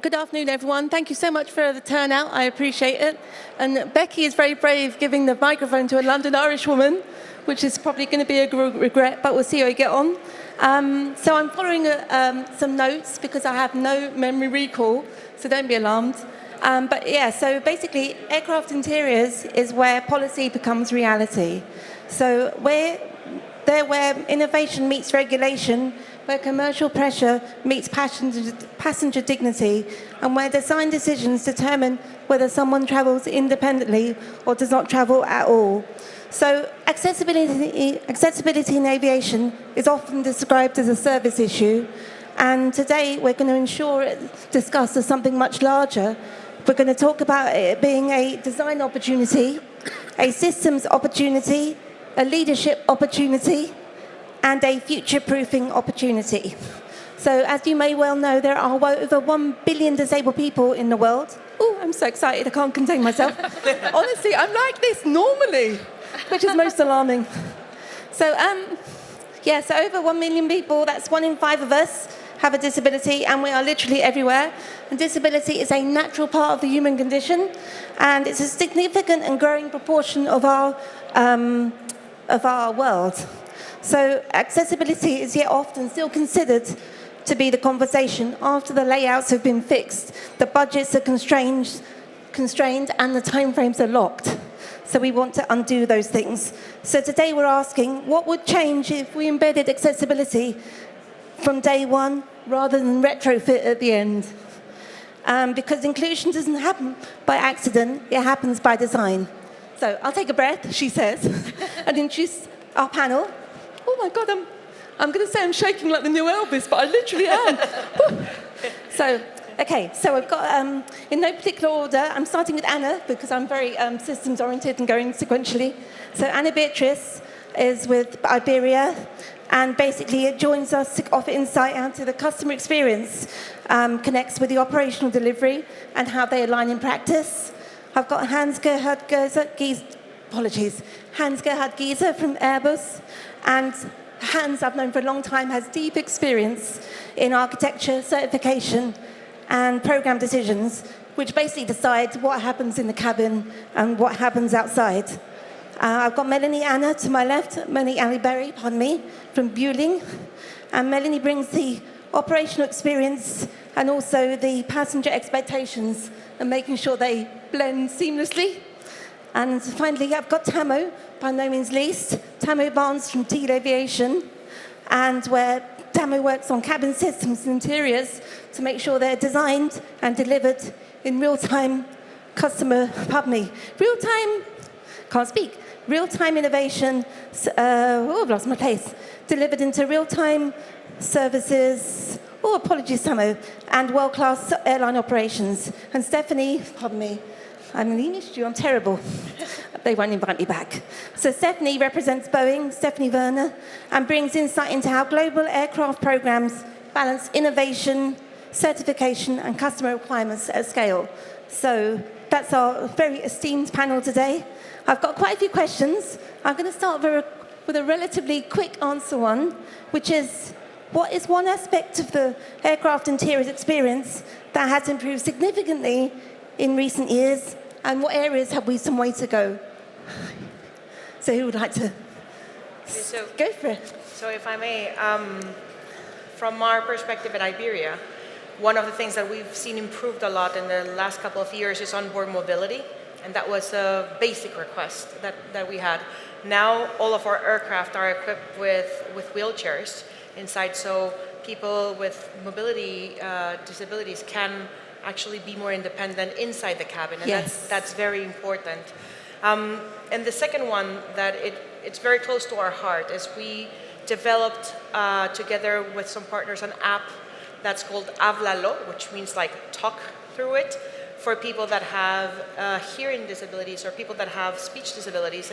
Good afternoon, everyone. Thank you so much for the turnout. I appreciate it. And Becky is very brave giving the microphone to a London Irish woman, which is probably going to be a regret, but we'll see how we get on. So I'm following some notes because I have no memory recall, so don't be alarmed. But yeah, so basically, aircraft interiors is where policy becomes reality. So where innovation meets regulation, where commercial pressure meets passenger dignity, and where design decisions determine whether someone travels independently or does not travel at all. So accessibility in aviation is often described as a service issue, and today we're going to discuss as something much larger. We're going to talk about it being a design opportunity, a systems opportunity, a leadership opportunity, and a future-proofing opportunity. So as you may well know, there are over 1 billion disabled people in the world. Oh, I'm so excited, I can't contain myself. Honestly, I'm like this normally, which is most alarming. So, so over 1 million people, that's 1 in 5 of us, have a disability, and we are literally everywhere. And disability is a natural part of the human condition, and it's a significant and growing proportion of our world. So accessibility is yet often still considered to be the conversation after the layouts have been fixed, the budgets are constrained and the timeframes are locked. So we want to undo those things. So today we're asking, what would change if we embedded accessibility from day one rather than retrofit at the end? Because inclusion doesn't happen by accident, it happens by design. So I'll take a breath, she says, and introduce our panel. Oh my God, I'm going to say I'm shaking like the new Elvis, but I literally am. So we've got, in no particular order, I'm starting with Anna, because I'm very systems-oriented and going sequentially. So Anna Beatriz is with Iberia, and basically it joins us to offer insight into the customer experience, connects with the operational delivery and how they align in practice. I've got Hans-Gerhard Giesa from Airbus, and Hans, I've known for a long time, has deep experience in architecture, certification, and program decisions, which basically decide what happens in the cabin and what happens outside. I've got Melanie Anna to my left, Melanie Berry, from Vueling, and Melanie brings the operational experience and also the passenger expectations and making sure they blend seamlessly. And finally, I've got Tammo, by no means least, Tammo Bahns from Diehl Aviation, and where Tammo works on cabin systems and interiors to make sure they're designed and delivered in real-time real-time innovation, I've lost my place, delivered into real-time services, apologies, Tammo, and world-class airline operations. And Stephanie, I'm I'm terrible. They won't invite me back. So Stephanie represents Boeing, Stephanie Werner, and brings insight into how global aircraft programs balance innovation, certification, and customer requirements at scale. So that's our very esteemed panel today. I've got quite a few questions. I'm going to start with a relatively quick answer one, which is, what is one aspect of the aircraft interiors experience that has improved significantly in recent years, and what areas have we some way to go? So who would like to go for it? So if I may, from our perspective at Iberia, one of the things that we've seen improved a lot in the last couple of years is onboard mobility, and that was a basic request that we had. Now all of our aircraft are equipped with wheelchairs inside, so people with mobility disabilities can actually be more independent inside the cabin, and yes, that's very important. And the second one that it's very close to our heart is we developed together with some partners an app that's called Háblalo, which means like talk through it, for people that have hearing disabilities or people that have speech disabilities,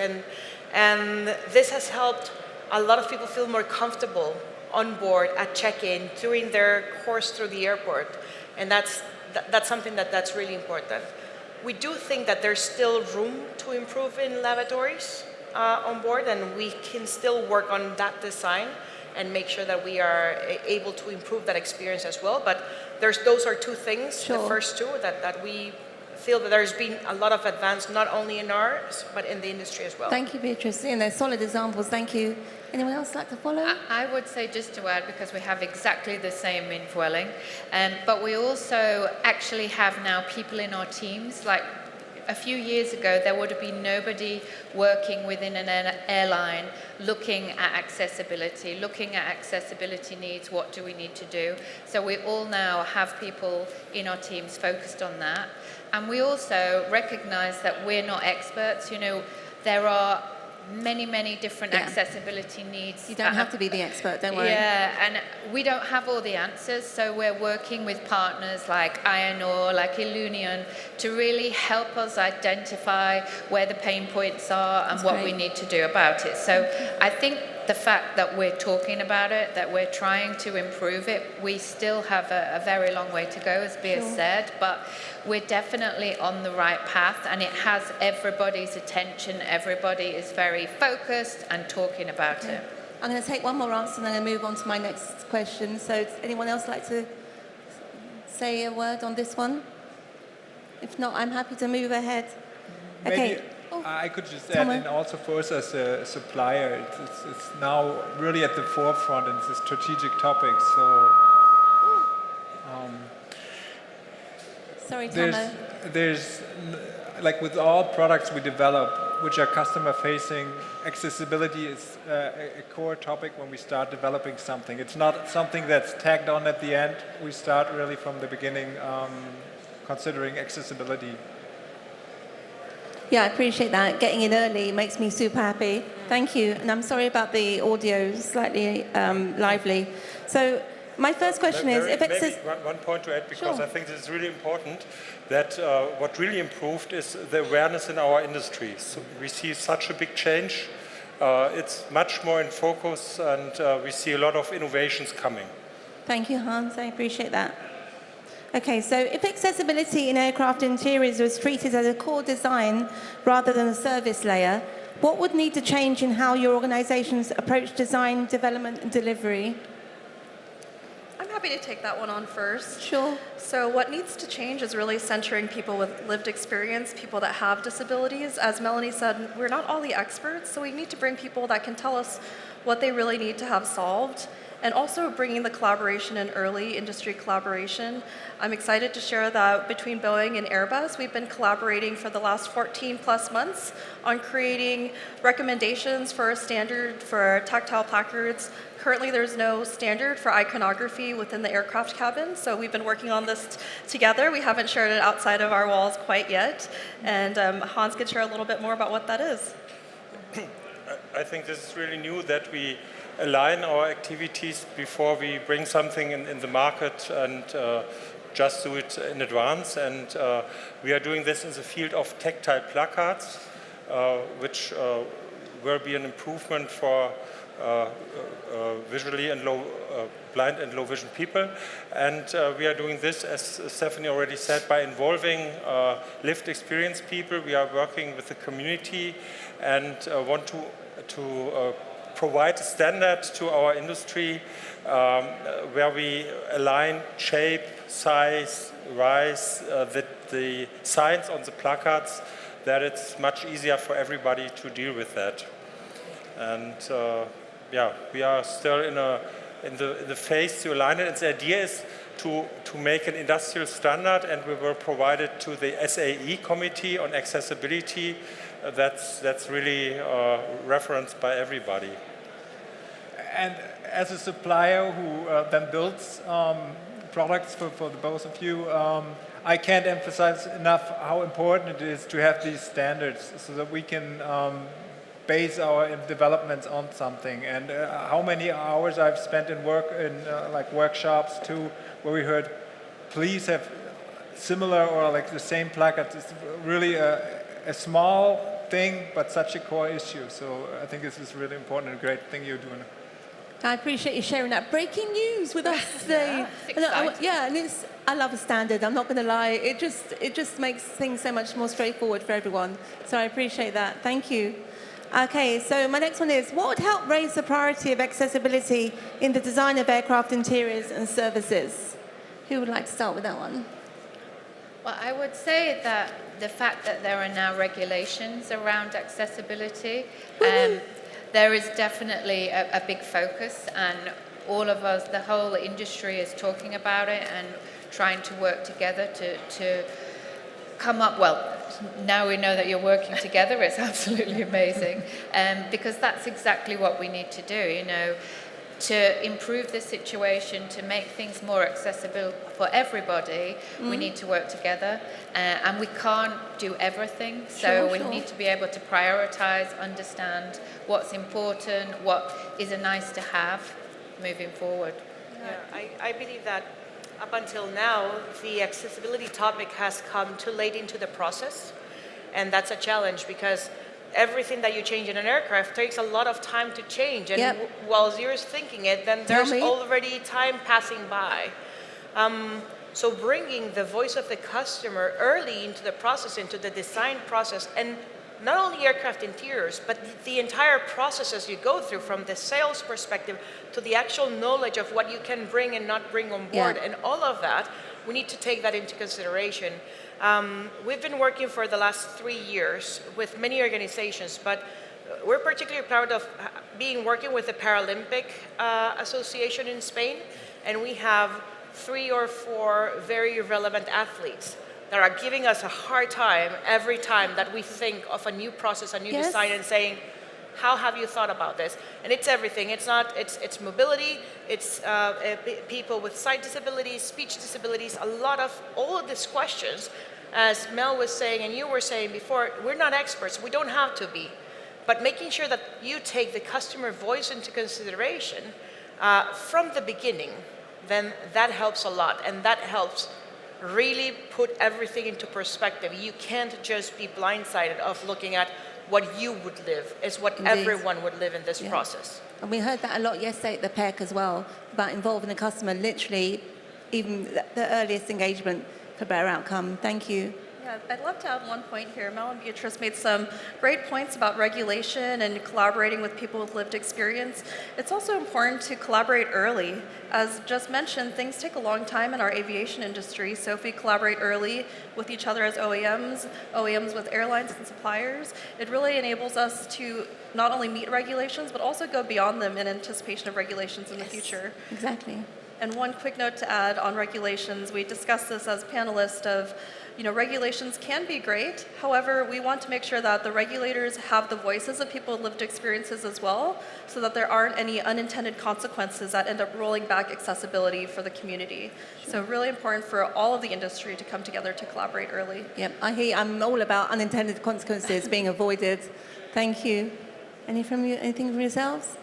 and this has helped a lot of people feel more comfortable on board at check-in during their course through the airport, and that's something that's really important. We do think that there's still room to improve in lavatories on board, and we can still work on that design and make sure that we are able to improve that experience as well. But those are two things, Sure. the first two, that we feel that there's been a lot of advance, not only in ours, but in the industry as well. Thank you, Beatriz. And they're solid examples. Thank you. Anyone else like to follow? I would say, just to add, because we have exactly the same in Vueling, but we also actually have now people in our teams. Like a few years ago, there would have been nobody working within an airline looking at accessibility needs, what do we need to do. So we all now have people in our teams focused on that. And we also recognize that we're not experts. You know, there are many different accessibility needs. You don't have to be the expert, don't worry. Yeah, and we don't have all the answers, so we're working with partners like INOR, like Illunion, to really help us identify where the pain points are and what we need to do about it. So I think the fact that we're talking about it, that we're trying to improve it, we still have a very long way to go, as Bea said, but we're definitely on the right path, and it has everybody's attention. Everybody is very focused and talking about it. I'm going to take one more answer and then I'm going to move on to my next question. So does anyone else like to say a word on this one? If not, I'm happy to move ahead. Maybe I could just add, and also for us as a supplier, it's now really at the forefront, and it's a strategic topic. So sorry, Tammo. There's like with all products we develop, which are customer facing, accessibility is a core topic when we start developing something. It's not something that's tagged on at the end. We start really from the beginning considering accessibility. Yeah, I appreciate that. Getting in early makes me super happy. Thank you. And I'm sorry about the audio, slightly lively. So my first question is, if it says... One point to add, because I think this is really important, that what really improved is the awareness in our industry. So we see such a big change. It's much more in focus, and we see a lot of innovations coming. Thank you, Hans. I appreciate that. Okay, so if accessibility in aircraft interiors was treated as a core design rather than a service layer, what would need to change in how your organizations approach design, development, and delivery? I'm happy to take that one on first. Sure. So what needs to change is really centering people with lived experience, people that have disabilities. As Melanie said, we're not all the experts, so we need to bring people that can tell us what they really need to have solved. And also bringing the collaboration in early, industry collaboration. I'm excited to share that between Boeing and Airbus, we've been collaborating for the last 14 plus months on creating recommendations for a standard for tactile placards. Currently, there's no standard for iconography within the aircraft cabin, so we've been working on this together. We haven't shared it outside of our walls quite yet, and Hans could share a little bit more about what that is. I think this is really new, that we align our activities before we bring something in the market and just do it in advance. And we are doing this in the field of tactile placards, which will be an improvement for visually and blind and low vision people. And we are doing this, as Stephanie already said, by involving lived experience people. We are working with the community and want to provide a standard to our industry where we align shape, size, rise, the signs on the placards, that it's much easier for everybody to deal with that. And we are still in the phase to align it. And the idea is to make an industrial standard, and we will provide it to the SAE Committee on Accessibility. That's really referenced by everybody. And as a supplier who then builds products for the both of you, I can't emphasize enough how important it is to have these standards so that we can base our developments on something. And how many hours I've spent in like workshops too, where we heard, please have similar or like the same placards. It's really a small thing, but such a core issue. So I think this is really important and a great thing you're doing. I appreciate you sharing that breaking news with us today. And I love a standard. I'm not going to lie. It just makes things so much more straightforward for everyone. So I appreciate that. Thank you. Okay, so my next one is, what would help raise the priority of accessibility in the design of aircraft interiors and services? Who would like to start with that one? Well, I would say that the fact that there are now regulations around accessibility, there is definitely a big focus, and all of us, the whole industry is talking about it and trying to work together to come up, well, now we know that you're working together, it's absolutely amazing, because that's exactly what we need to do, you know, to improve the situation, to make things more accessible for everybody, we need to work together, and we can't do everything, so we need to be able to prioritize, understand what's important, what is a nice to have moving forward. Yeah, I believe that up until now, the accessibility topic has come too late into the process, and that's a challenge because everything that you change in an aircraft takes a lot of time to change, and while you're thinking it, then there's already time passing by. So bringing the voice of the customer early into the process, into the design process, and not only aircraft interiors, but the entire process as you go through, from the sales perspective to the actual knowledge of what you can bring and not bring on board, and all of that, we need to take that into consideration. We've been working for the last 3 years with many organizations, but we're particularly proud of working with the Paralympic Association in Spain, and we have 3 or 4 very relevant athletes that are giving us a hard time every time that we think of a new process, a new design, and saying, how have you thought about this? And it's everything. It's mobility, it's people with sight disabilities, speech disabilities, all of these questions, as Mel was saying and you were saying before, we're not experts, we don't have to be. But making sure that you take the customer voice into consideration from the beginning, then that helps a lot, and that helps really put everything into perspective. You can't just be blindsided of looking at what you would live, is what everyone would live in this process. And we heard that a lot yesterday at the PEC as well, about involving the customer, literally even the earliest engagement for better outcome. Thank you. Yeah, I'd love to add one point here. Mel and Beatriz made some great points about regulation and collaborating with people with lived experience. It's also important to collaborate early. As just mentioned, things take a long time in our aviation industry, so if we collaborate early with each other as OEMs with airlines and suppliers, it really enables us to not only meet regulations, but also go beyond them in anticipation of regulations in the future. Exactly. And one quick note to add on regulations, we discussed this as panelists of, regulations can be great. However, we want to make sure that the regulators have the voices of people with lived experiences as well, so that there aren't any unintended consequences that end up rolling back accessibility for the community. So really important for all of the industry to come together to collaborate early. Yep, I'm all about unintended consequences being avoided. Thank you. Anything from yourselves?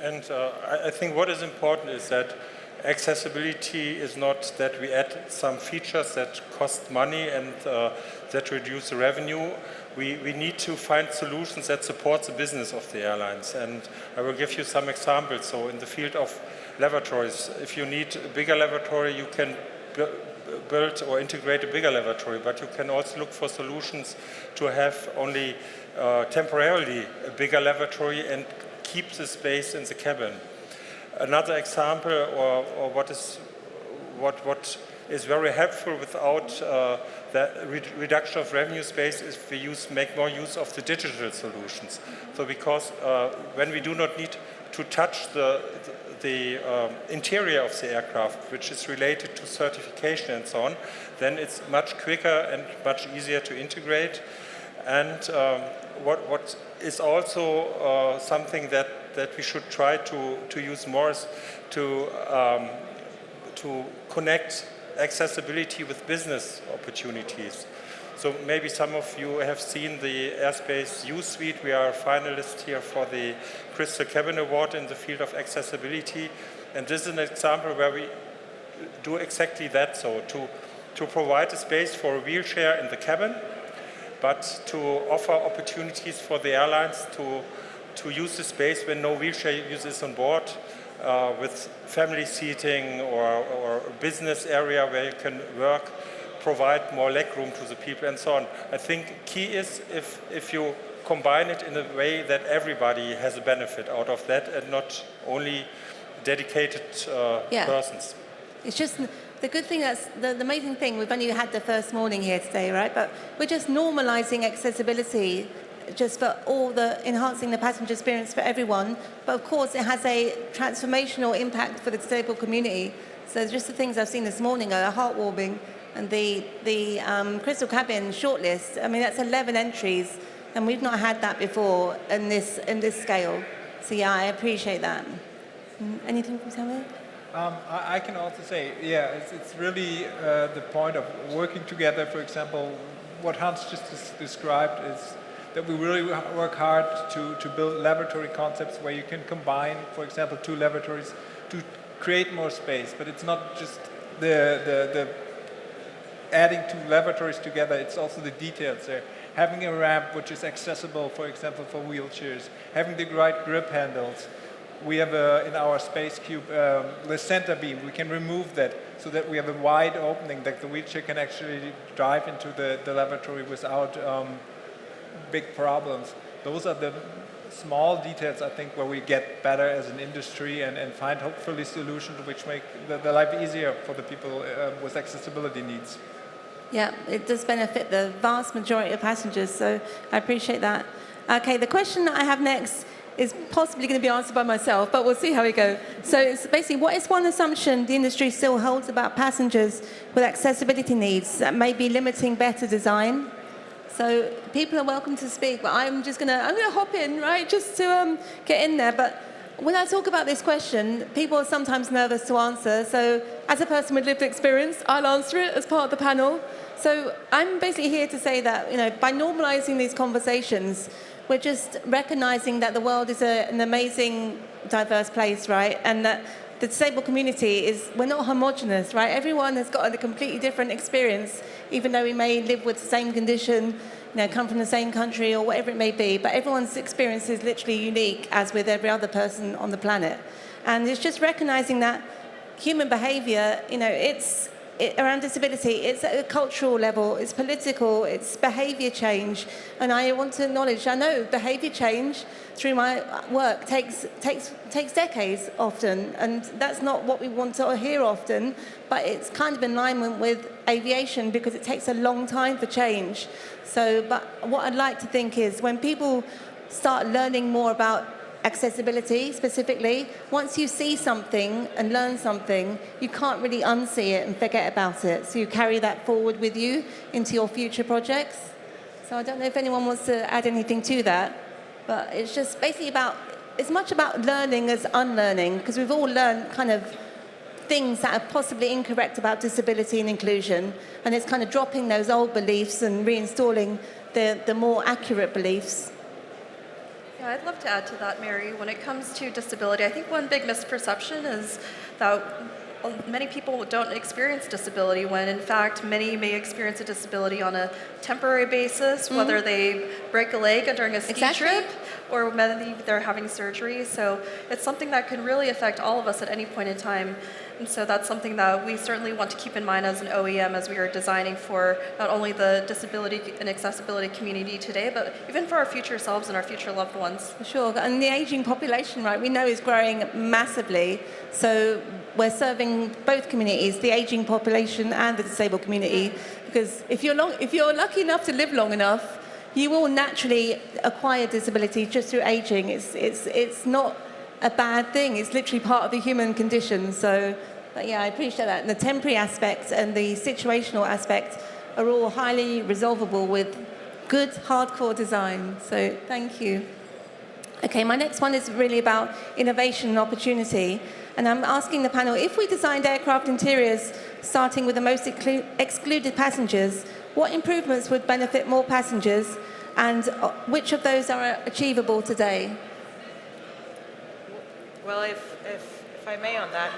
I think what is important is that accessibility is not that we add some features that cost money and that reduce the revenue. We need to find solutions that support the business of the airlines. And I will give you some examples. So in the field of lavatories, if you need a bigger lavatory, you can build or integrate a bigger lavatory, but you can also look for solutions to have only temporarily a bigger lavatory and keep the space in the cabin. Another example, or what is very helpful without the reduction of revenue space, is we make more use of the digital solutions. So because when we do not need to touch the interior of the aircraft, which is related to certification and so on, then it's much quicker and much easier to integrate. And what is also something that we should try to use more is to connect accessibility with business opportunities. So maybe some of you have seen the Airspace U Suite. We are a finalist here for the Crystal Cabin Award in the field of accessibility. And this is an example where we do exactly that, so to provide a space for a wheelchair in the cabin, but to offer opportunities for the airlines to use the space when no wheelchair use is on board, with family seating or a business area where you can provide more leg room to the people and so on. I think key is if you combine it in a way that everybody has a benefit out of that and not only dedicated persons. It's just the good thing, that's the amazing thing, we've only had the first morning here today, right? But we're just normalizing accessibility just for enhancing the passenger experience for everyone. But of course, it has a transformational impact for the disabled community. So just the things I've seen this morning are heartwarming. And the Crystal Cabin shortlist, I mean, that's 11 entries, and we've not had that before in this scale. So yeah, I appreciate that. Anything from Tammo? I can also say, it's really the point of working together. For example, what Hans just described is that we really work hard to build laboratory concepts where you can combine, for example, 2 laboratories to create more space. But it's not just the adding 2 laboratories together, it's also the details there. Having a ramp which is accessible, for example, for wheelchairs, having the right grip handles. We have in our space cube the center beam. We can remove that so that we have a wide opening that the wheelchair can actually drive into the laboratory without big problems. Those are the small details, I think, where we get better as an industry and find hopefully solutions which make the life easier for the people with accessibility needs. Yeah, it does benefit the vast majority of passengers, so I appreciate that. Okay, the question that I have next is possibly going to be answered by myself, but we'll see how we go. So it's basically, what is one assumption the industry still holds about passengers with accessibility needs that may be limiting better design? So people are welcome to speak, but I'm going to hop in, right, just to get in there. But when I talk about this question, people are sometimes nervous to answer. So as a person with lived experience, I'll answer it as part of the panel. So I'm basically here to say that, by normalizing these conversations, we're just recognizing that the world is an amazing, diverse place, right? And that the disabled community we're not homogenous, right? Everyone has got a completely different experience, even though we may live with the same condition, come from the same country or whatever it may be, but everyone's experience is literally unique, as with every other person on the planet. And it's just recognizing that human behavior, around disability, it's at a cultural level, it's political, it's behavior change. And I want to acknowledge, I know behavior change through my work takes decades often, and that's not what we want to hear often, but it's kind of in alignment with aviation because it takes a long time for change. So, but what I'd like to think is when people start learning more about accessibility specifically, once you see something and learn something, you can't really unsee it and forget about it. So you carry that forward with you into your future projects. So I don't know if anyone wants to add anything to that, but it's just basically it's much about learning as unlearning, because we've all learned kind of things that are possibly incorrect about disability and inclusion, and it's kind of dropping those old beliefs and reinstalling the more accurate beliefs. Yeah, I'd love to add to that, Mary. When it comes to disability, I think one big misperception is that many people don't experience disability when, in fact, many may experience a disability on a temporary basis, whether they break a leg during a ski trip or whether they're having surgery. So it's something that can really affect all of us at any point in time. And so that's something that we certainly want to keep in mind as an OEM as we are designing for not only the disability and accessibility community today, but even for our future selves and our future loved ones. Sure, and the aging population, right, we know is growing massively. So we're serving both communities, the aging population and the disabled community, because if you're lucky enough to live long enough, you will naturally acquire disability just through aging. It's not a bad thing. It's literally part of the human condition. So, but yeah, I appreciate that. And the temporary aspect and the situational aspect are all highly resolvable with good, hardcore design. So thank you. Okay, my next one is really about innovation and opportunity. And I'm asking the panel, if we designed aircraft interiors starting with the most excluded passengers, what improvements would benefit more passengers, and which of those are achievable today? Well, if I may on that,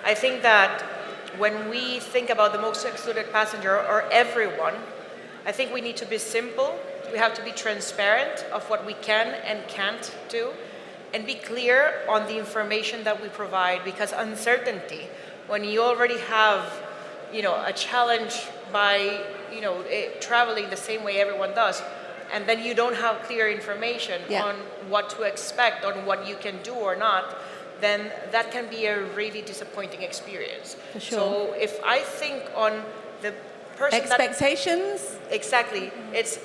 I think that when we think about the most excluded passenger or everyone, I think we need to be simple. We have to be transparent of what we can and can't do, and be clear on the information that we provide, because uncertainty, when you already have, a challenge by, traveling the same way everyone does, and then you don't have clear information on what to expect, on what you can do or not, then that can be a really disappointing experience. For sure. So if I think on the person expectations? Exactly. It's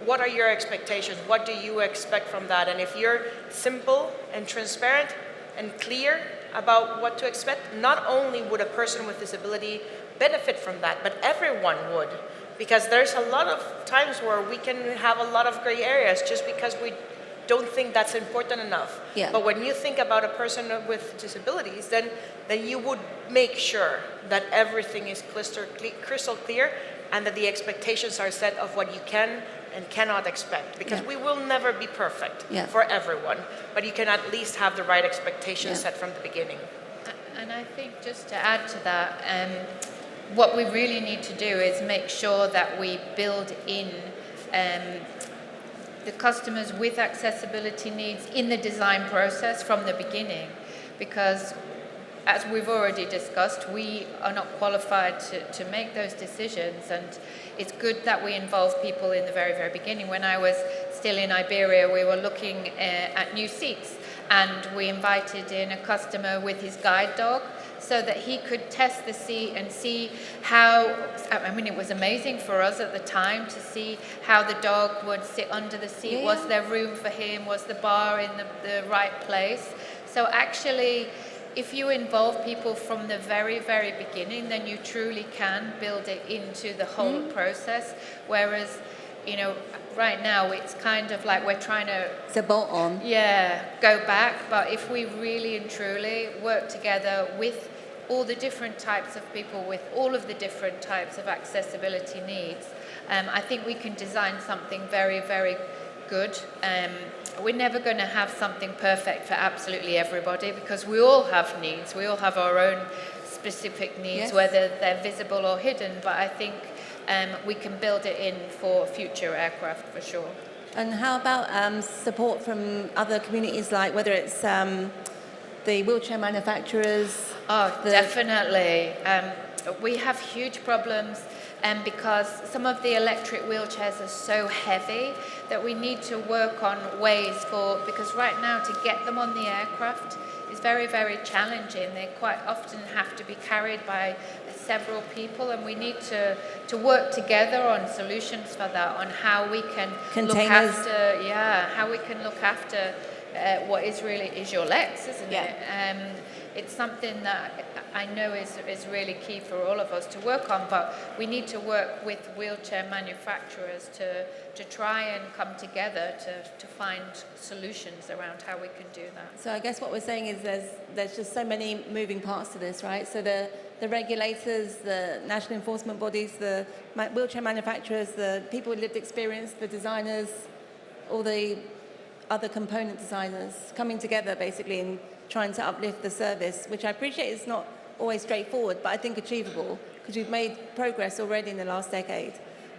what are your expectations? What do you expect from that? And if you're simple and transparent and clear about what to expect, not only would a person with disability benefit from that, but everyone would. Because there's a lot of times where we can have a lot of gray areas just because we don't think that's important enough. Yeah. But when you think about a person with disabilities, then you would make sure that everything is crystal clear and that the expectations are set of what you can and cannot expect. Because we will never be perfect for everyone, but you can at least have the right expectations set from the beginning. And I think just to add to that, what we really need to do is make sure that we build in the customers with accessibility needs in the design process from the beginning, because as we've already discussed, we are not qualified to make those decisions, and it's good that we involve people in the very, very beginning. When I was still in Iberia, we were looking at new seats, and we invited in a customer with his guide dog so that he could test the seat and see how, I mean, it was amazing for us at the time to see how the dog would sit under the seat. Yeah. Was there room for him? Was the bar in the right place? So actually, if you involve people from the very, very beginning, then you truly can build it into the whole process. Whereas, you know, right now it's kind of like we're trying to... It's a bolt on. Yeah, go back. But if we really and truly work together with all the different types of people, with all of the different types of accessibility needs, I think we can design something very, very good. We're never going to have something perfect for absolutely everybody, because we all have needs. We all have our own specific needs, whether they're visible or hidden. But I think we can build it in for future aircraft for sure. And how about support from other communities, like whether it's the wheelchair manufacturers? Oh, definitely. We have huge problems because some of the electric wheelchairs are so heavy that we need to work on ways because right now to get them on the aircraft is very, very challenging. They quite often have to be carried by several people, and we need to work together on solutions for that, on how we can look after what is your legs, isn't it? It's something that I know is really key for all of us to work on, but we need to work with wheelchair manufacturers to try and come together to find solutions around how we can do that. So I guess what we're saying is there's just so many moving parts to this, right? So the regulators, the national enforcement bodies, the wheelchair manufacturers, the people with lived experience, the designers, all the other component designers coming together basically and trying to uplift the service, which I appreciate is not always straightforward, but I think achievable, because we've made progress already in the last decade.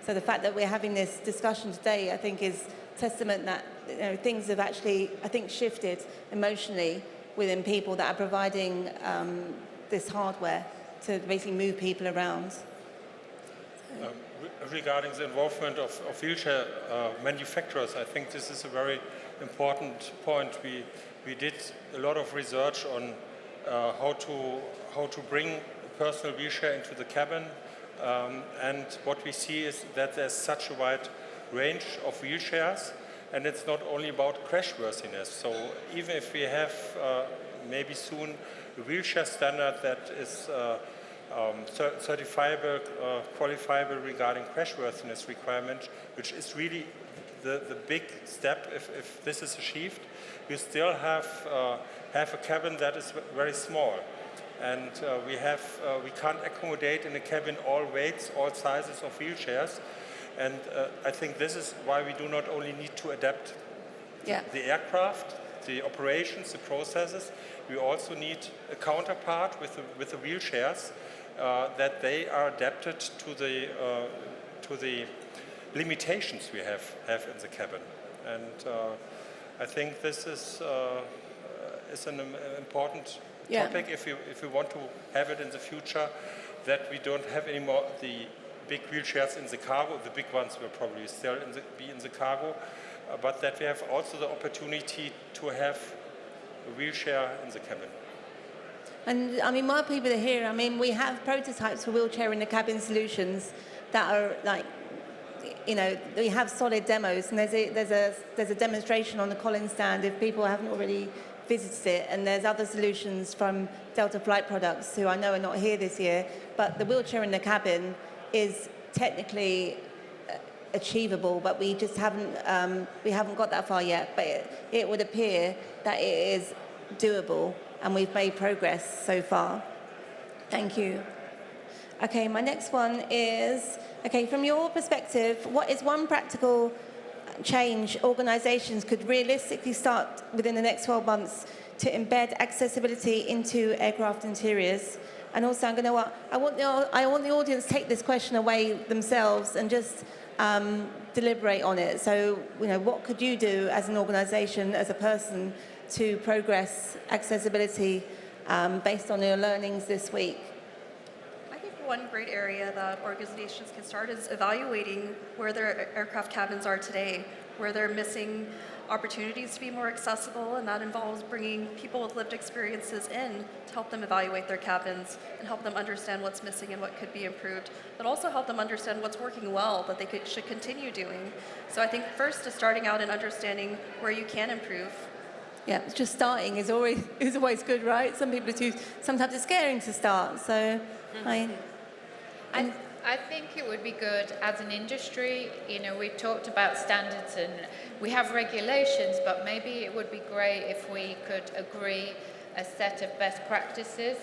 So the fact that we're having this discussion today, I think, is testament that things have actually, I think, shifted emotionally within people that are providing this hardware to basically move people around. Regarding the involvement of wheelchair manufacturers, I think this is a very important point. We did a lot of research on how to bring a personal wheelchair into the cabin, and what we see is that there's such a wide range of wheelchairs, and it's not only about crashworthiness. So even if we have maybe soon a wheelchair standard that is certifiable, qualifiable regarding crashworthiness requirement, which is really the big step if this is achieved, you still have a cabin that is very small, and we can't accommodate in a cabin all weights, all sizes of wheelchairs, and I think this is why we do not only need to adapt the aircraft, the operations, the processes. We also need a counterpart with the wheelchairs that they are adapted to the limitations we have in the cabin, and I think this is an important topic if we want to have it in the future, that we don't have anymore the big wheelchairs in the cargo. The big ones will probably still be in the cargo, but that we have also the opportunity to have a wheelchair in the cabin. And I mean, while people are here, I mean, we have prototypes for wheelchair in the cabin solutions that are like, you know, we have solid demos, and there's a demonstration on the Collins stand if people haven't already visited it, and there's other solutions from Delta Flight Products, who I know are not here this year, but the wheelchair in the cabin is technically achievable, but we just haven't got that far yet. But it would appear that it is doable, and we've made progress so far. Thank you. Okay, my next one is, okay, from your perspective, what is one practical change organisations could realistically start within the next 12 months to embed accessibility into aircraft interiors? And also, I want the audience to take this question away themselves and just deliberate on it. So, you know, what could you do as an organisation, as a person, to progress accessibility based on your learnings this week? I think one great area that organizations can start is evaluating where their aircraft cabins are today, where they're missing opportunities to be more accessible, and that involves bringing people with lived experiences in to help them evaluate their cabins and help them understand what's missing and what could be improved, but also help them understand what's working well that they should continue doing. So I think first is starting out and understanding where you can improve. Yeah, just starting is always good, right? Sometimes it's scaring to start. So, I think it would be good as an industry. You know, we've talked about standards and we have regulations, but maybe it would be great if we could agree a set of best practices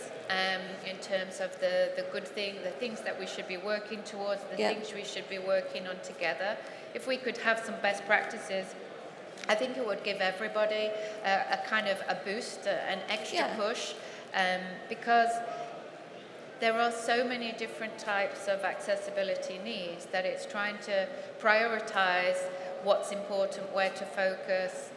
in terms of the good thing, the things that we should be working towards, the things we should be working on together. If we could have some best practices, I think it would give everybody a kind of a boost, an extra push, because there are so many different types of accessibility needs that it's trying to prioritize what's important, where to focus.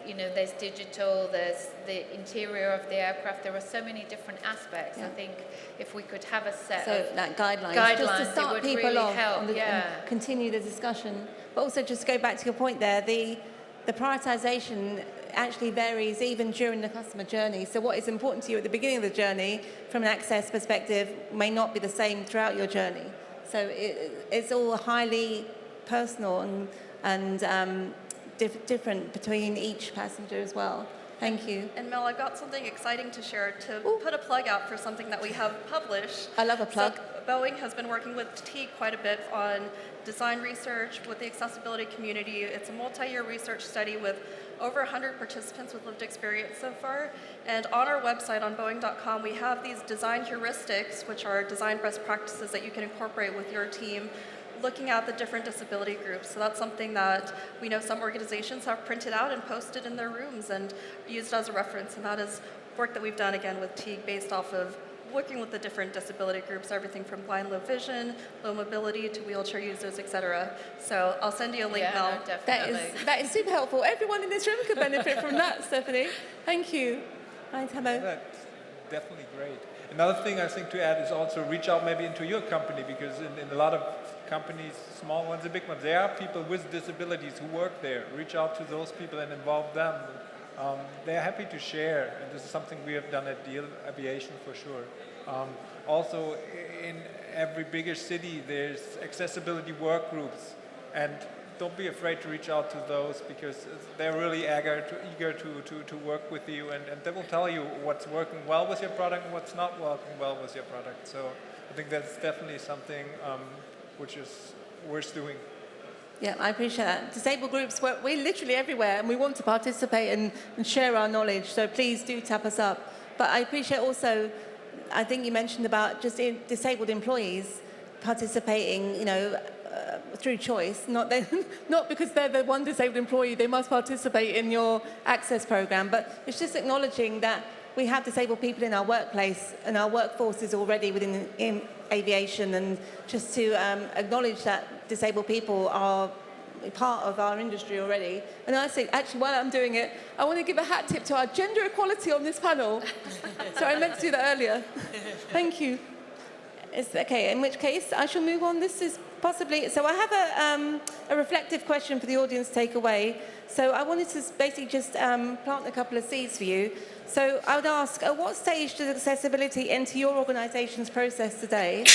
You know, there's digital, there's the interior of the aircraft. There are so many different aspects. I think if we could have a set of that guidelines just to start it would people really off help. and continue the discussion. But also, just to go back to your point there, the prioritization actually varies even during the customer journey. So what is important to you at the beginning of the journey from an access perspective may not be the same throughout your journey. So it's all highly personal and different between each passenger as well. Thank you. And Mel, I've got something exciting to share to put a plug out for something that we have published. I love a plug. So Boeing has been working with Teague quite a bit on design research with the accessibility community. It's a multi-year research study with over 100 participants with lived experience so far. And on our website, on Boeing.com, we have these design heuristics, which are design best practices that you can incorporate with your team, looking at the different disability groups. So that's something that we know some organizations have printed out and posted in their rooms and used as a reference. And that is work that we've done, again, with Teague based off of working with the different disability groups, everything from blind, low vision, low mobility to wheelchair users, etc. So I'll send you a link, Mel. No, definitely. That is super helpful. Everyone in this room could benefit from that, Stephanie. Thank you. Hi, Tammo. That's definitely great. Another thing I think to add is also reach out maybe into your company, because in a lot of companies, small ones and big ones, there are people with disabilities who work there. Reach out to those people and involve them. They're happy to share, and this is something we have done at Diehl Aviation for sure. Also, in every bigger city, there's accessibility work groups, and don't be afraid to reach out to those, because they're really eager to work with you, and they will tell you what's working well with your product and what's not working well with your product. So I think that's definitely something which is worth doing. Yeah, I appreciate that. Disabled groups, we're literally everywhere and we want to participate and share our knowledge, so please do tap us up. But I appreciate also, I think you mentioned about just disabled employees participating, you know, through choice, not because they're the one disabled employee, they must participate in your access program, but it's just acknowledging that we have disabled people in our workplace and our workforce is already in aviation, and just to acknowledge that disabled people are part of our industry already. And I think, actually, while I'm doing it, I want to give a hat tip to our gender equality on this panel. So I meant to do that earlier. Thank you. Okay, in which case I shall move on. This is possibly, so I have a reflective question for the audience to take away. So I wanted to basically just plant a couple of seeds for you. So I would ask, at what stage does accessibility enter your organisation's process today?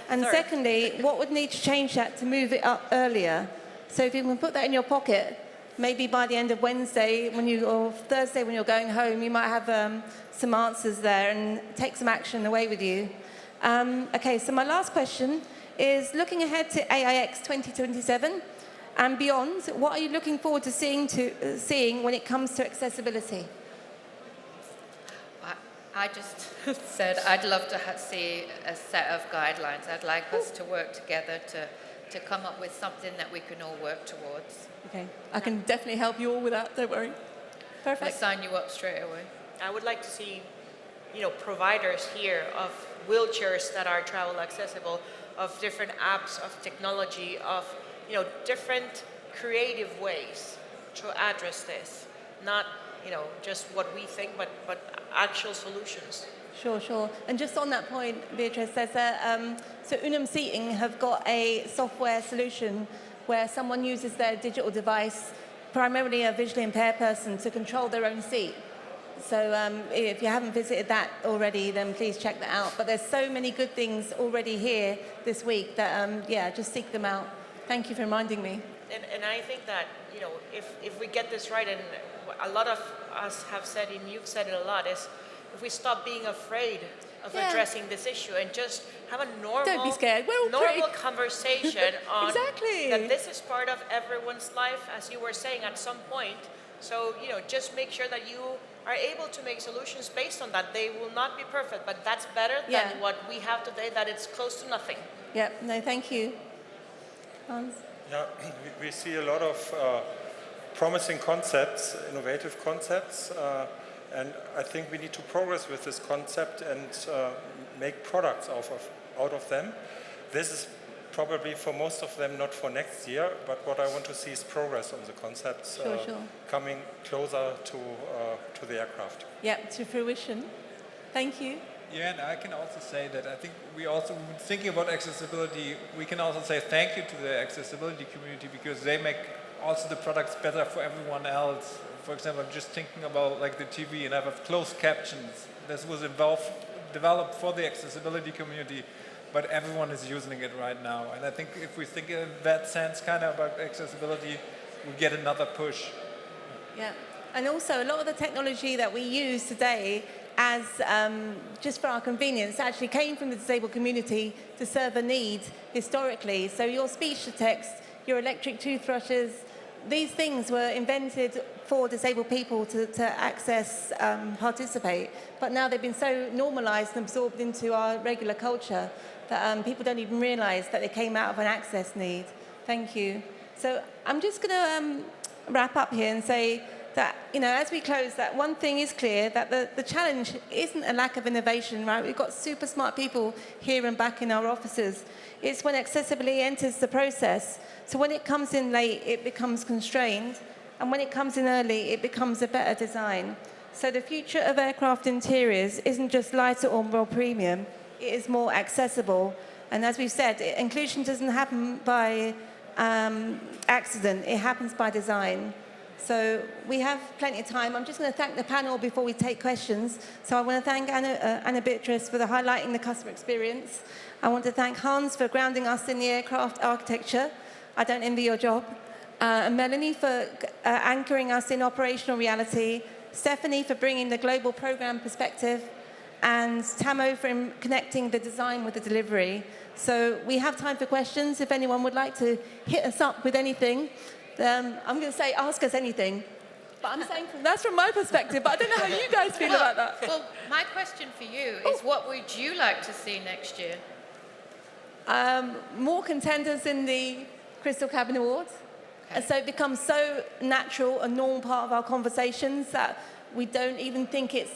And secondly, what would need to change that to move it up earlier? So if you can put that in your pocket, maybe by the end of Wednesday or Thursday when you're going home, you might have some answers there and take some action away with you. Okay, so my last question is, looking ahead to AIX 2027 and beyond, what are you looking forward to seeing when it comes to accessibility? I just said I'd love to see a set of guidelines. I'd like us to work together to come up with something that we can all work towards. Okay, I can definitely help you all with that, don't worry. Perfect. I'll sign you up straight away. I would like to see, providers here of wheelchairs that are travel accessible, of different apps, of technology, of, different creative ways to address this. Not, just what we think, but actual solutions. Sure. And just on that point, Beatriz says that, so Unum Seating have got a software solution where someone uses their digital device, primarily a visually impaired person, to control their own seat. So if you haven't visited that already, then please check that out. But there's so many good things already here this week that, just seek them out. Thank you for reminding me. And I think that, if we get this right, and a lot of us have said, and you've said it a lot, is if we stop being afraid of addressing this issue and just have a normal, don't be scared. We're all normal conversation on exactly. that this is part of everyone's life, as you were saying at some point. So, just make sure that you are able to make solutions based on that. They will not be perfect, but that's better than what we have today, that it's close to nothing. Yep, no, thank you. Hans? Yeah, we see a lot of promising concepts, innovative concepts, and I think we need to progress with this concept and make products out of them. This is probably for most of them not for next year, but what I want to see is progress on the concepts coming closer to the aircraft. Yeah, to fruition. Thank you. Yeah, and I can also say that I think we also, when thinking about accessibility, we can also say thank you to the accessibility community, because they make also the products better for everyone else. For example, I'm just thinking about like the TV, and I have closed captions. This was developed for the accessibility community, but everyone is using it right now. And I think if we think in that sense kind of about accessibility, we get another push. Yeah, and also a lot of the technology that we use today as just for our convenience actually came from the disabled community to serve a need historically. So your speech to text, your electric toothbrushes, these things were invented for disabled people to access, participate, but now they've been so normalized and absorbed into our regular culture that people don't even realize that they came out of an access need. Thank you. So I'm just going to wrap up here and say that, as we close, that one thing is clear, that the challenge isn't a lack of innovation, right? We've got super smart people here and back in our offices. It's when accessibility enters the process. So when it comes in late, it becomes constrained. And when it comes in early, it becomes a better design. So the future of aircraft interiors isn't just lighter or more premium, it is more accessible. And as we've said, inclusion doesn't happen by accident, it happens by design. So we have plenty of time. I'm just going to thank the panel before we take questions. So I want to thank Anna Beatriz for highlighting the customer experience. I want to thank Hans for grounding us in the aircraft architecture. I don't envy your job. And Melanie for anchoring us in operational reality. Stephanie for bringing the global program perspective. And Tammo for connecting the design with the delivery. So we have time for questions. If anyone would like to hit us up with anything, I'm going to say ask us anything. But I'm saying that's from my perspective, but I don't know how you guys feel about that. Well, my question for you is, what would you like to see next year? More contenders in the Crystal Cabin Awards. Okay. And so it becomes so natural, a normal part of our conversations that we don't even think it's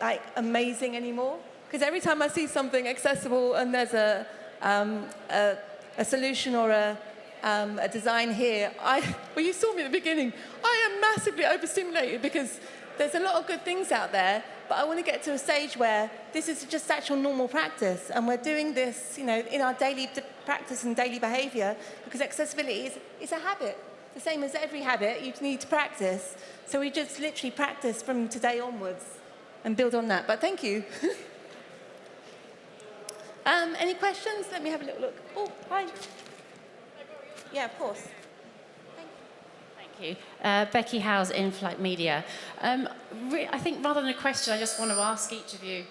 like amazing anymore. Because every time I see something accessible and there's a solution or a design here, well, you saw me at the beginning, I am massively overstimulated because there's a lot of good things out there, But I want to get to a stage where this is just actual normal practice, and we're doing this, in our daily practice and daily behaviour, because accessibility is a habit. The same as every habit, you need to practice. So we just literally practice from today onwards and build on that. But thank you. Any questions? Let me have a little look. Oh, hi. Yeah, of course. Thank you. Becky Howes, In-Flight Media. I think rather than a question, I just want to ask each of you,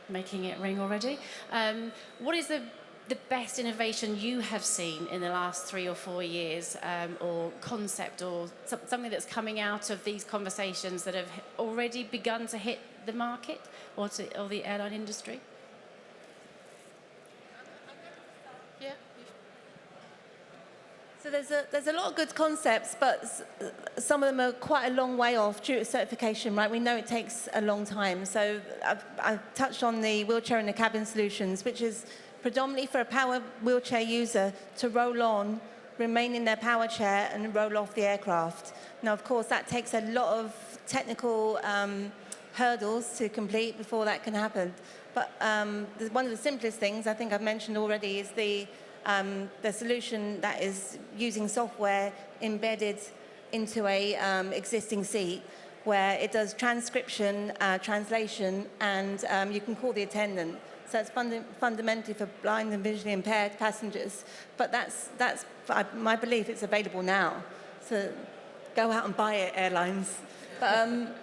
making it ring already, what is the best innovation you have seen in the last 3 or 4 years, or concept, or something that's coming out of these conversations that have already begun to hit the market or the airline industry? Yeah. So there's a lot of good concepts, but some of them are quite a long way off due to certification, right? We know it takes a long time. So I've touched on the wheelchair and the cabin solutions, which is predominantly for a power wheelchair user to roll on, remain in their power chair and roll off the aircraft. Now, of course, that takes a lot of technical hurdles to complete before that can happen. But one of the simplest things I think I've mentioned already is the solution that is using software embedded into a existing seat, where it does transcription, translation, and you can call the attendant. So it's fundamentally for blind and visually impaired passengers. But that's my belief. It's available now. So go out and buy it, airlines. But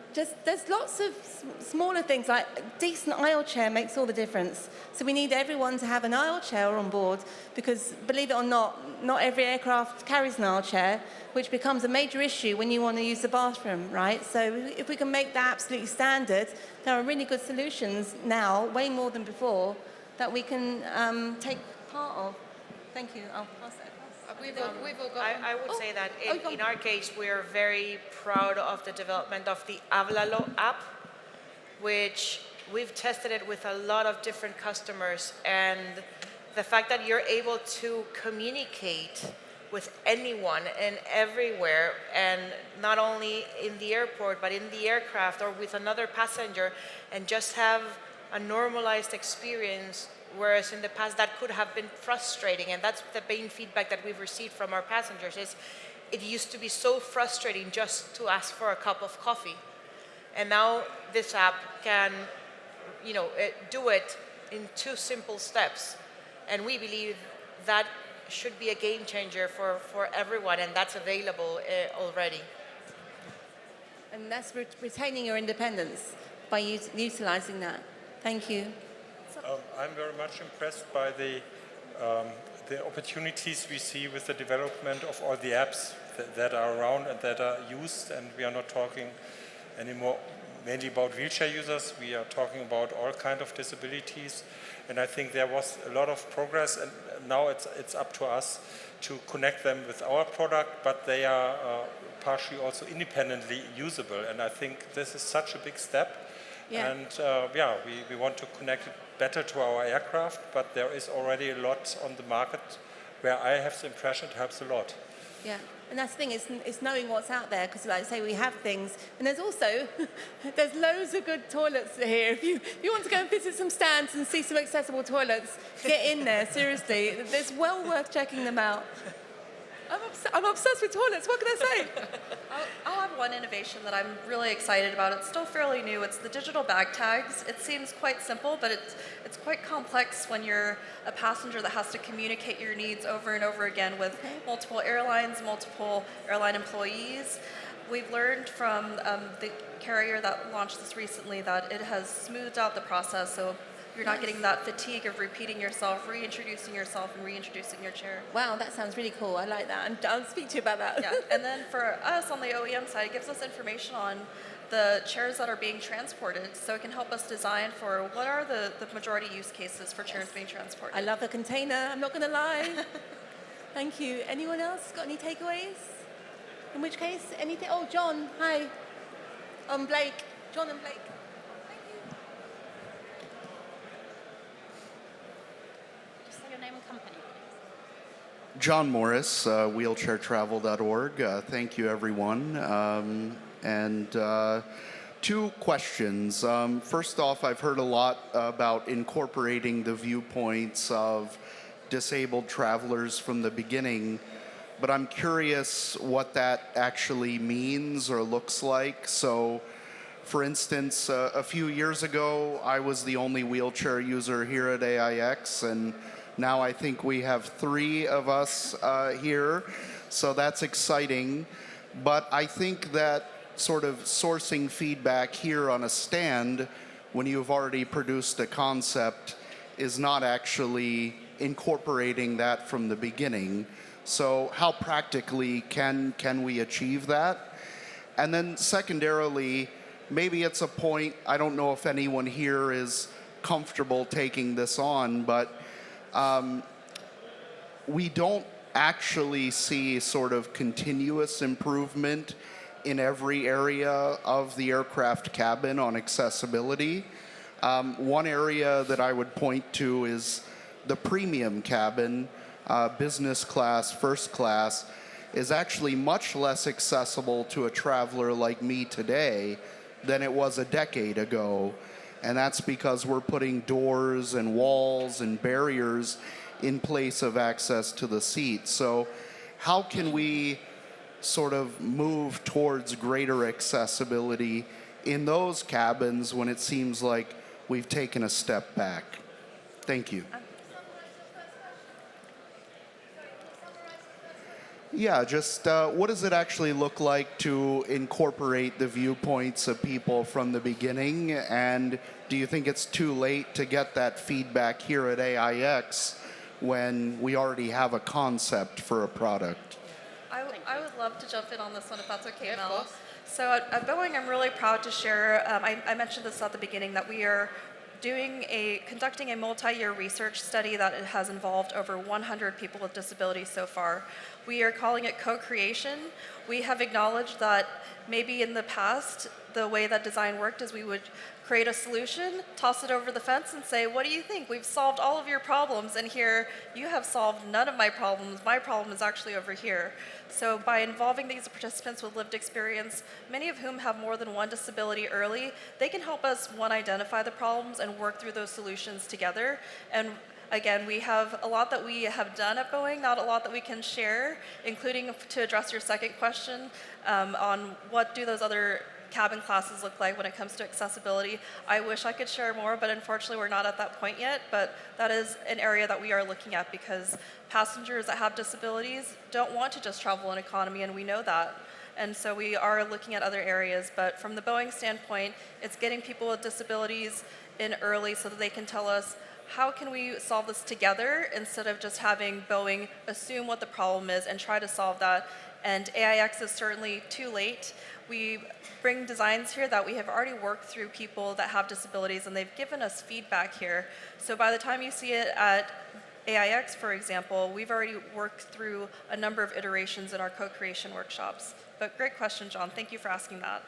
there's lots of smaller things, like a decent aisle chair makes all the difference. So we need everyone to have an aisle chair on board, because believe it or not every aircraft carries an aisle chair, which becomes a major issue when you want to use the bathroom, right? So if we can make that absolutely standard, there are really good solutions now, way more than before, that we can take part of. Thank you. I'll pass that across. I would say that in our case, we're very proud of the development of the Háblalo app, which we've tested it with a lot of different customers. And the fact that you're able to communicate with anyone and everywhere, and not only in the airport, but in the aircraft or with another passenger, and just have a normalized experience, whereas in the past that could have been frustrating. And that's the main feedback that we've received from our passengers, is it used to be so frustrating just to ask for a cup of coffee. And now this app can, do it in 2 simple steps. And we believe that should be a game changer for everyone, and that's available already. And that's retaining your independence by utilizing that. Thank you. I'm very much impressed by the opportunities we see with the development of all the apps that are around and that are used. And we are not talking anymore mainly about wheelchair users. We are talking about all kinds of disabilities. And I think there was a lot of progress, and now it's up to us to connect them with our product, but they are partially also independently usable. And I think this is such a big step. Yeah. And we want to connect it better to our aircraft, but there is already a lot on the market where I have the impression it helps a lot. Yeah, and that's the thing, it's knowing what's out there, because like I say, we have things, and there's also, there's loads of good toilets here. If you want to go and visit some stands and see some accessible toilets, get in there, seriously. It's well worth checking them out. I'm obsessed with toilets, what can I say? I'll have one innovation that I'm really excited about. It's still fairly new. It's the digital bag tags. It seems quite simple, but it's quite complex when you're a passenger that has to communicate your needs over and over again with multiple airlines, multiple airline employees. We've learned from the carrier that launched this recently that it has smoothed out the process, so you're not getting that fatigue of repeating yourself, reintroducing yourself, and reintroducing your chair. Wow, that sounds really cool. I like that. And I'll speak to you about that. Yeah, and then for us on the OEM side, it gives us information on the chairs that are being transported, so it can help us design for what are the majority use cases for chairs being transported. I love the container, I'm not going to lie. Thank you. Anyone else got any takeaways? In which case, anything? Oh, John, hi. Blake. John and Blake. Name and company, please. John Morris, wheelchairtravel.org. Thank you, everyone. And Two questions. First off, I've heard a lot about incorporating the viewpoints of disabled travelers from the beginning, but I'm curious what that actually means or looks like. So, for instance, a few years ago, I was the only wheelchair user here at AIX, and now I think we have 3 of us here, so that's exciting. But I think that sort of sourcing feedback here on a stand when you've already produced a concept is not actually incorporating that from the beginning. So how practically can we achieve that? And then secondarily, maybe it's a point, I don't know if anyone here is comfortable taking this on, but we don't actually see sort of continuous improvement in every area of the aircraft cabin on accessibility. One area that I would point to is the premium cabin, business class, first class, is actually much less accessible to a traveler like me today than it was a decade ago. And that's because we're putting doors and walls and barriers in place of access to the seat. So how can we sort of move towards greater accessibility in those cabins when it seems like we've taken a step back? Thank you. Yeah, just what does it actually look like to incorporate the viewpoints of people from the beginning? And do you think it's too late to get that feedback here at AIX when we already have a concept for a product? I would love to jump in on this one if that's okay, Mel. So at Boeing, I'm really proud to share, I mentioned this at the beginning, that we are conducting a multi-year research study that has involved over 100 people with disabilities so far. We are calling it co-creation. We have acknowledged that maybe in the past, the way that design worked is we would create a solution, toss it over the fence and say, what do you think? We've solved all of your problems, and here you have solved none of my problems. My problem is actually over here. So by involving these participants with lived experience, many of whom have more than one disability early, they can help us, one, identify the problems and work through those solutions together. And again, we have a lot that we have done at Boeing, not a lot that we can share, including to address your second question on what do those other cabin classes look like when it comes to accessibility. I wish I could share more, but unfortunately we're not at that point yet. But that is an area that we are looking at because passengers that have disabilities don't want to just travel in economy, and we know that. And so we are looking at other areas. But from the Boeing standpoint, it's getting people with disabilities in early so that they can tell us, how can we solve this together instead of just having Boeing assume what the problem is and try to solve that. And AIX is certainly too late. We bring designs here that we have already worked through people that have disabilities, and they've given us feedback here. So by the time you see it at AIX, for example, we've already worked through a number of iterations in our co-creation workshops. But great question, John. Thank you for asking that.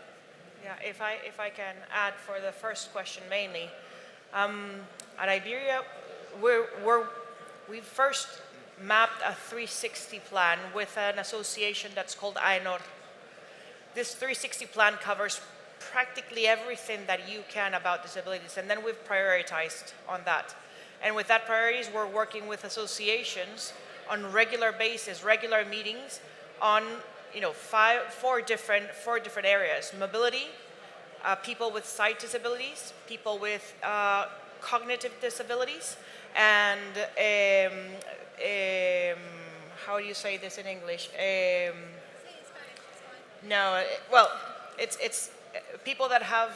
Yeah, if I can add for the first question mainly, at Iberia, we first mapped a 360 plan with an association that's called AENOR. This 360 plan covers practically everything that you can about disabilities, and then we've prioritized on that. And with that priorities, we're working with associations on regular basis, regular meetings on four different areas: mobility, people with sight disabilities, people with cognitive disabilities, and how do you say this in English? It's people that have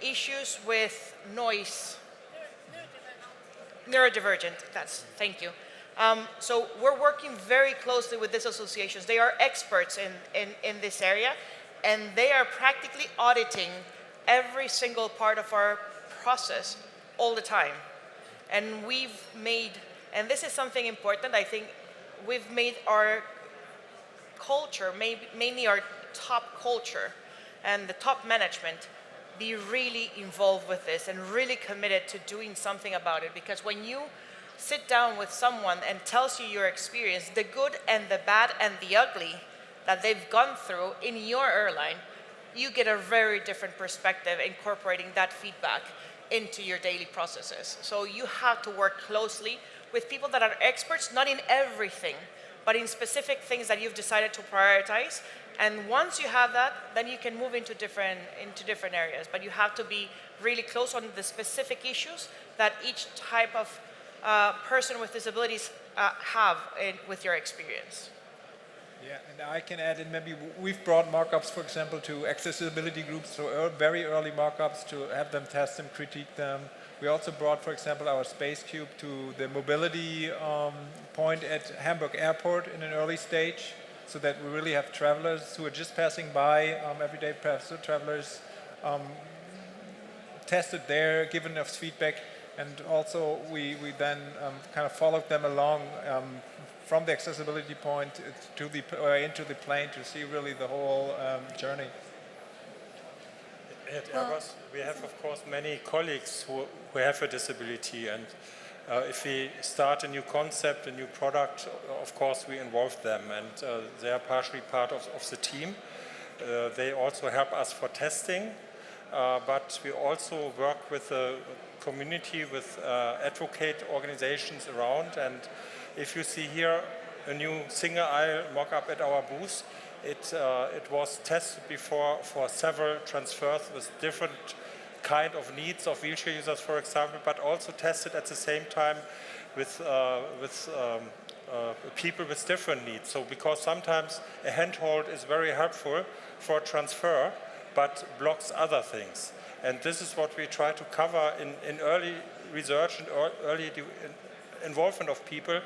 issues with noise. Neurodivergent, thank you. So we're working very closely with these associations. They are experts in this area, and they are practically auditing every single part of our process all the time. And and this is something important, I think, we've made our culture, mainly our top culture and the top management, be really involved with this and really committed to doing something about it. Because when you sit down with someone and tells you your experience, the good and the bad and the ugly that they've gone through in your airline, you get a very different perspective incorporating that feedback into your daily processes. So you have to work closely with people that are experts, not in everything, but in specific things that you've decided to prioritize. And once you have that, then you can move into different areas. But you have to be really close on the specific issues that each type of person with disabilities have with your experience. Yeah, and I can add in maybe we've brought mock-ups, for example, to accessibility groups, so very early mock-ups to have them test them, critique them. We also brought, for example, our space cube to the mobility point at Hamburg Airport in an early stage, so that we really have travelers who are just passing by, everyday travelers, tested there, given us feedback, and also we then kind of followed them along from the accessibility point to into the plane to see really the whole journey. At Airbus, we have, of course, many colleagues who have a disability, and if we start a new concept, a new product, of course we involve them, and they are partially part of the team. They also help us for testing, but we also work with the community, with advocate organizations around, and if you see here a new single aisle mock-up at our booth, it was tested before for several transfers with different kind of needs of wheelchair users, for example, but also tested at the same time with people with different needs. So because sometimes a handhold is very helpful for transfer, but blocks other things. And this is what we try to cover in early research and early involvement of people,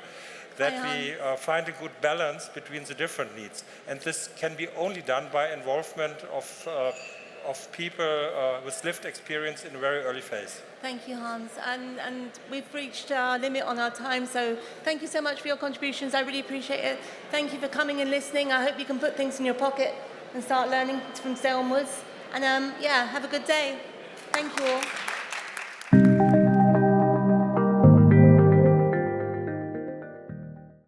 that we find a good balance between the different needs. And this can be only done by involvement of people with lived experience in a very early phase. Thank you, Hans. And we've reached our limit on our time, so thank you so much for your contributions. I really appreciate it. Thank you for coming and listening. I hope you can put things in your pocket and start learning from today onwards. And yeah, have a good day. Thank you all.